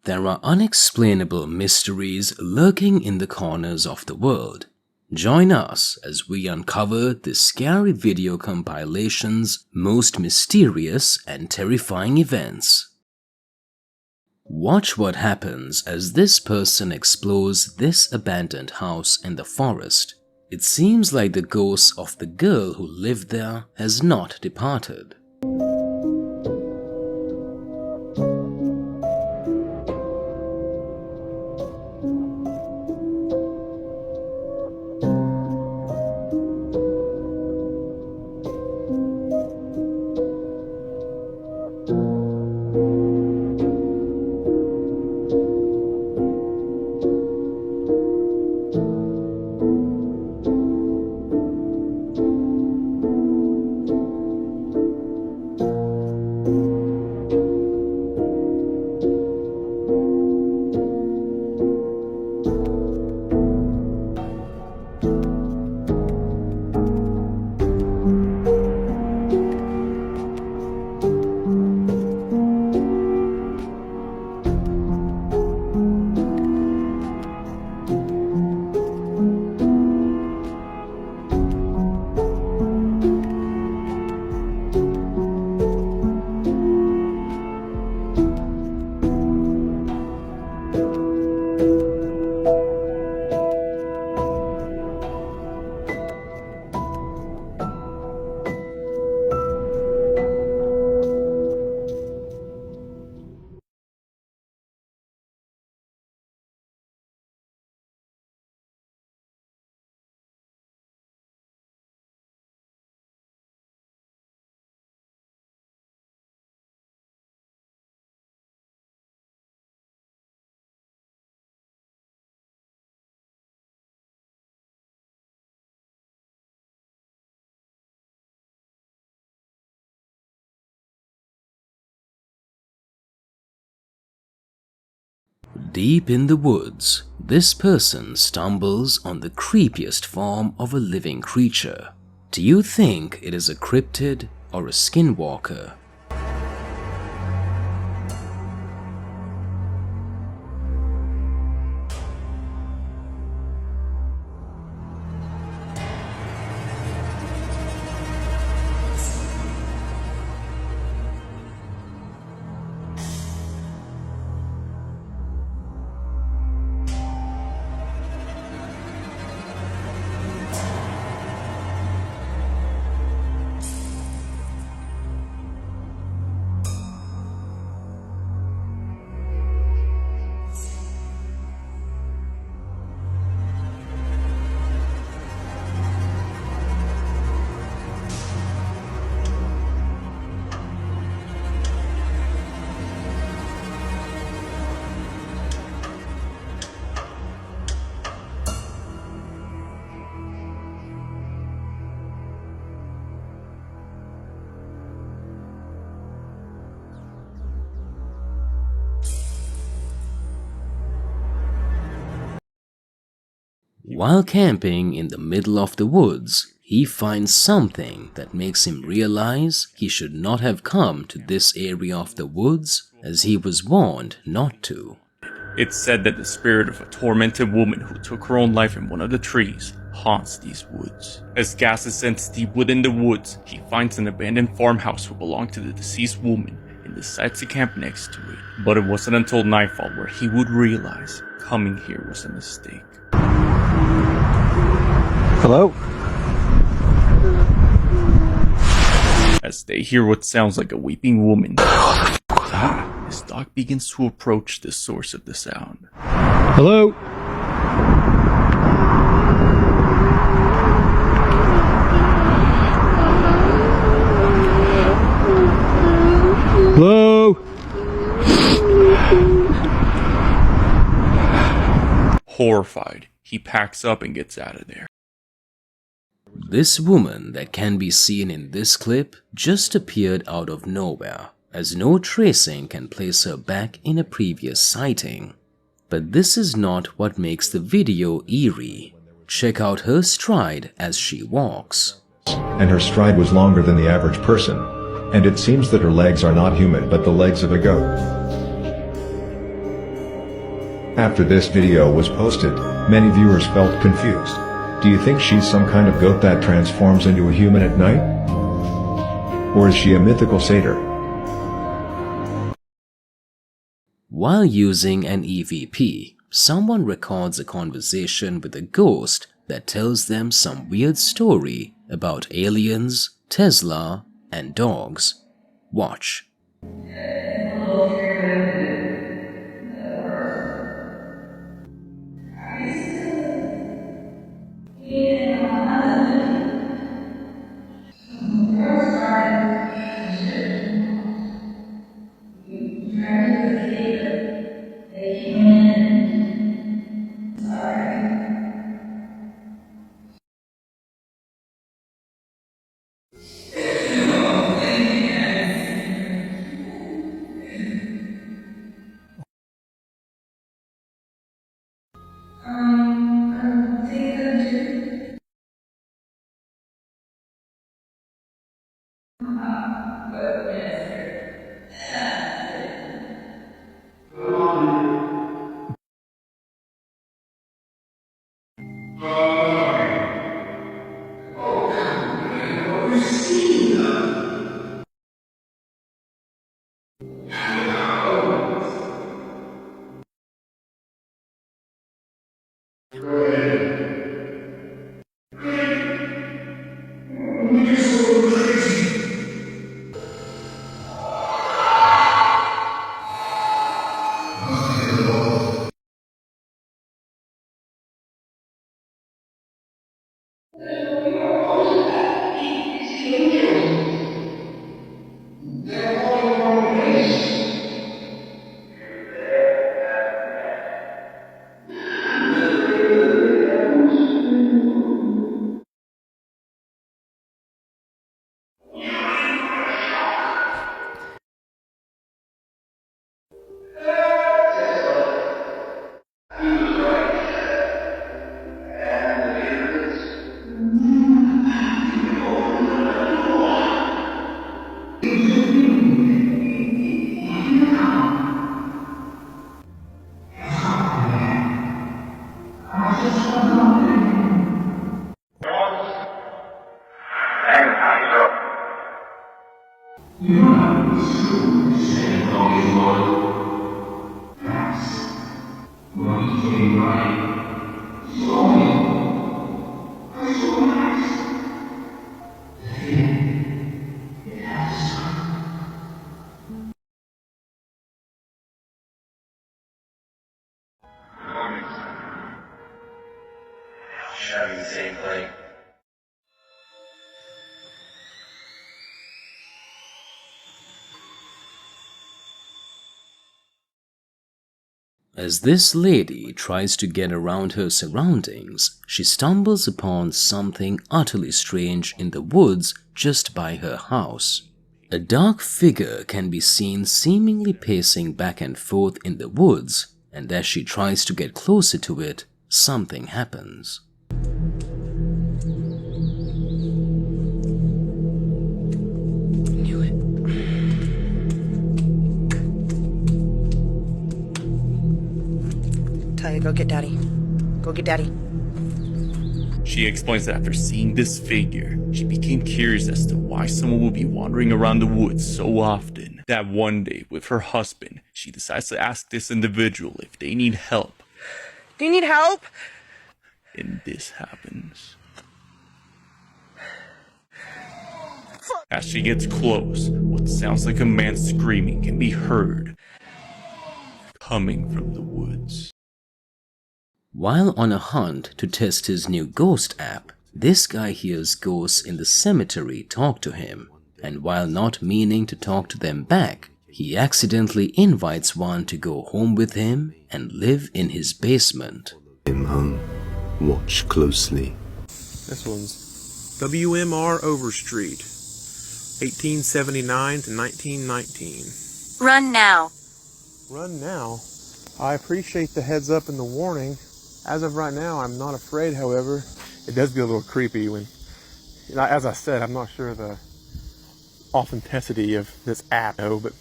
There are unexplainable mysteries lurking in the corners of the world. Join us as we uncover the scary video compilation's most mysterious and terrifying events. Watch what happens as this person explores this abandoned house in the forest. It seems like the ghost of the girl who lived there has not departed. Deep in the woods, this person stumbles on the creepiest form of a living creature. Do you think it is a cryptid or a skinwalker? While camping in the middle of the woods, he finds something that makes him realize he should not have come to this area of the woods, as he was warned not to. It's said that the spirit of a tormented woman who took her own life in one of the trees haunts these woods. As Gas ascends deep within the woods, he finds an abandoned farmhouse who belonged to the deceased woman and decides to camp next to it. But it wasn't until nightfall where he would realize coming here was a mistake. Hello? As they hear what sounds like a weeping woman, his dog begins to approach the source of the sound. Hello? Hello? Horrified, he packs up and gets out of there. This woman that can be seen in this clip just appeared out of nowhere, as no tracing can place her back in a previous sighting. But this is not what makes the video eerie. Check out her stride as she walks. And her stride was longer than the average person. And it seems that her legs are not human but the legs of a goat. After this video was posted, many viewers felt confused. Do you think she's some kind of goat that transforms into a human at night? Or is she a mythical satyr? While using an EVP, someone records a conversation with a ghost that tells them some weird story about aliens, Tesla, and dogs. Watch. Having the same thing. As this lady tries to get around her surroundings, she stumbles upon something utterly strange in the woods just by her house. A dark figure can be seen seemingly pacing back and forth in the woods, and as she tries to get closer to it, something happens. Go get daddy. Go get daddy. She explains that after seeing this figure, she became curious as to why someone would be wandering around the woods so often. That one day, with her husband, she decides to ask this individual if they need help. Do you need help? And this happens. As she gets close, what sounds like a man screaming can be heard, coming from the woods. While on a hunt to test his new ghost app, this guy hears ghosts in the cemetery talk to him, and while not meaning to talk to them back, he accidentally invites one to go home with him and live in his basement. Him home. Watch closely. This one's WMR Overstreet, 1879 to 1919. Run now. Run now. I appreciate the heads up and the warning. As of right now, I'm not afraid, however. It does get a little creepy when, as I said, I'm not sure the authenticity of this app, but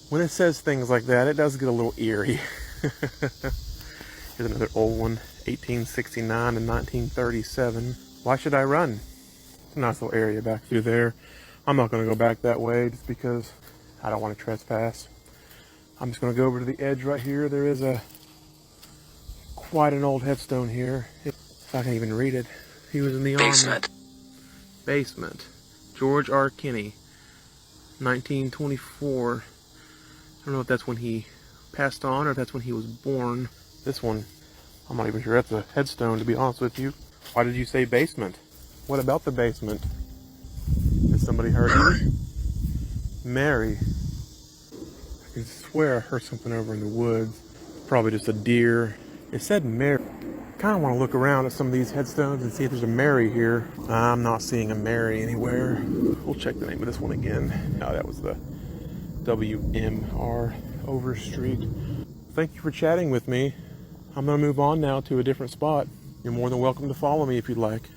when it says things like that, it does get a little eerie. Here's another old one, 1869 and 1937. Why should I run? It's a nice little area back through there. I'm not going to go back that way just because I don't want to trespass. I'm just going to go over to the edge right here. There is quite an old headstone here. If I can even read it. He was in the army. Basement. George R. Kinney, 1924. I don't know if that's when he passed on or if that's when he was born. This one, I'm not even sure that's a headstone, to be honest with you. Why did you say basement? What about the basement? Did somebody hurt you? Mary. I can swear I heard something over in the woods. Probably just a deer. It said Mary. I kind of want to look around at some of these headstones and see if there's a Mary here. I'm not seeing a Mary anywhere. We'll check the name of this one again. Oh, that was the WMR Overstreet. Thank you for chatting with me. I'm going to move on now to a different spot. You're more than welcome to follow me if you'd like.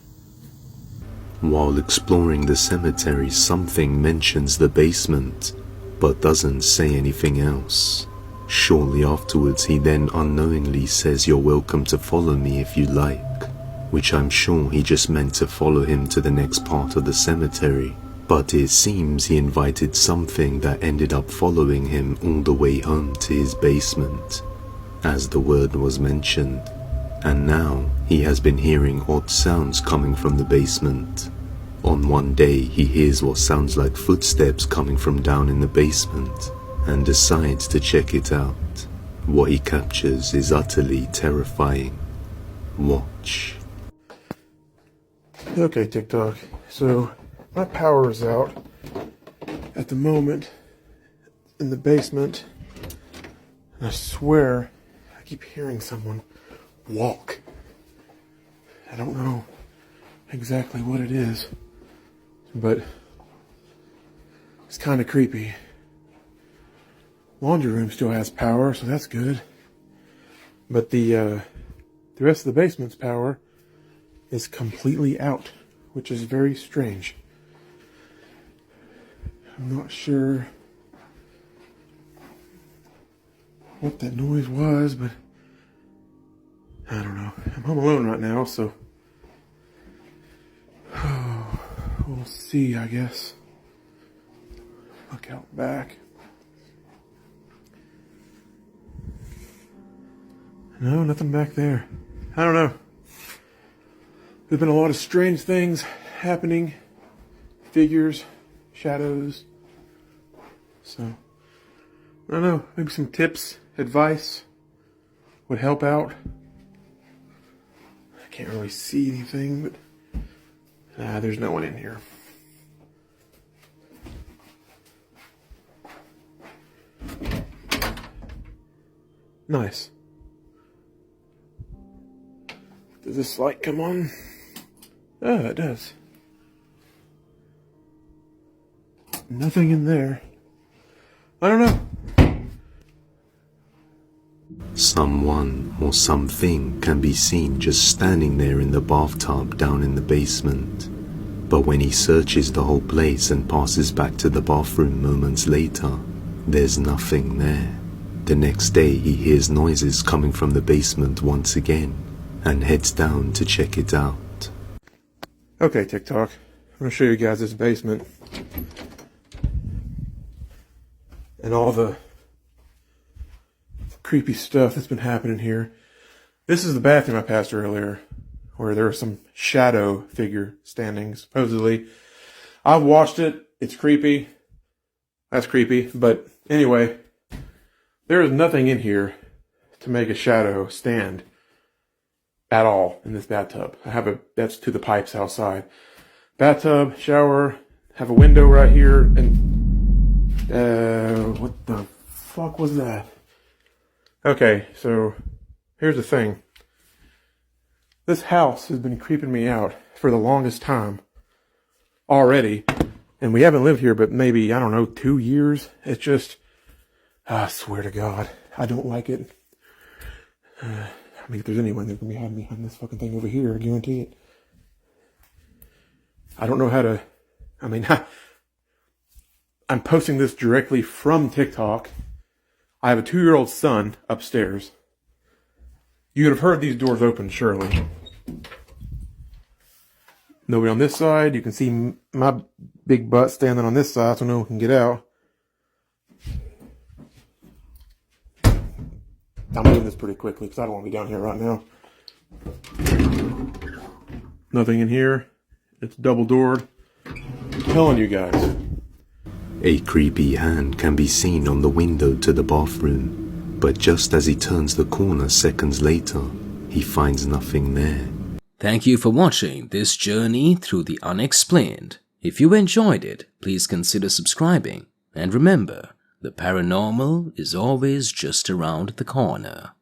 While exploring the cemetery, something mentions the basement, but doesn't say anything else. Shortly afterwards, he then unknowingly says you're welcome to follow me if you like, which I'm sure he just meant to follow him to the next part of the cemetery. But it seems he invited something that ended up following him all the way home to his basement, as the word was mentioned. And now he has been hearing odd sounds coming from the basement. On one day he hears what sounds like footsteps coming from down in the basement and decides to check it out. What he captures is utterly terrifying. Watch. Okay, TikTok. So my power is out at the moment in the basement. And I swear I keep hearing someone walk. I don't know exactly what it is, but it's kind of creepy. Laundry room still has power, so that's good. But the rest of the basement's power is completely out, which is very strange. I'm not sure what that noise was, but I don't know. I'm home alone right now, so we'll see, I guess. Look out back. No, nothing back there. I don't know. There's been a lot of strange things happening. Figures, shadows. So, I don't know. Maybe some tips, advice would help out. I can't really see anything, but there's no one in here. Nice. Does this light come on? Oh, it does. Nothing in there. I don't know. Someone or something can be seen just standing there in the bathtub down in the basement. But when he searches the whole place and passes back to the bathroom moments later, there's nothing there. The next day he hears noises coming from the basement once again and heads down to check it out. Okay, TikTok. I'm going to show you guys this basement. And all the creepy stuff that's been happening here. This is the bathroom I passed earlier, where there was some shadow figure standing, supposedly. I've watched it. It's creepy. That's creepy. But anyway, there is nothing in here to make a shadow stand at all in this bathtub. That's to the pipes outside. Bathtub, shower, have a window right here, and what the fuck was that? Okay, so here's the thing. This house has been creeping me out for the longest time already, and we haven't lived here but maybe, I don't know, 2 years. It's just, I swear to God, I don't like it. I mean, if there's anyone that can be hiding behind this fucking thing over here, I guarantee it. I don't know how to, I'm posting this directly from TikTok I have a 2-year-old son upstairs. You would have heard these doors open, surely. Nobody on this side. You can see my big butt standing on this side so no one can get out. I'm moving this pretty quickly because I don't want to be down here right now. Nothing in here. It's double doored. I'm telling you guys. A creepy hand can be seen on the window to the bathroom, but just as he turns the corner seconds later, he finds nothing there. Thank you for watching this journey through the unexplained. If you enjoyed it, please consider subscribing. And remember, the paranormal is always just around the corner.